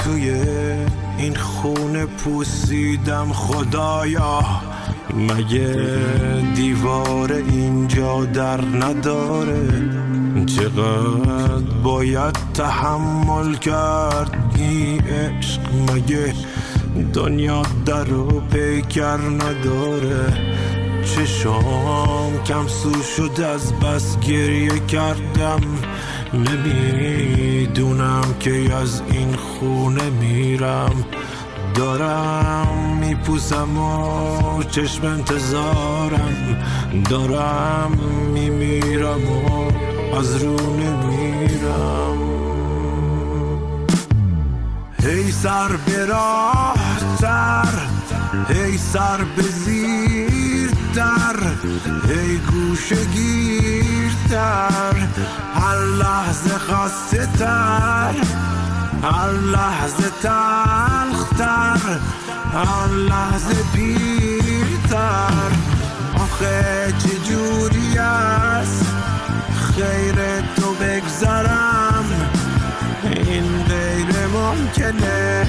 توی این خونه پوسیدم خدایا، مگه دیوار اینجا در نداره؟ چقدر باید تحمل کرد این عشق، مگه دنیا در و پیکر نداره؟ چشام کم سو شد از بس گریه کردم، نمیدونم که از این خونه میرم. دارم میپوسم و چشم انتظارم، دارم میمیرم و از رو نمیرم. هی سر به راه تر، هی سر به زیر تر، هی گوشه گیرتر، هر لحظه خسته تر، هر لحظه تلختر، هر لحظه پیرتر. آخه چجوری است خیر تو بگذرم؟ این غیر ممکنه،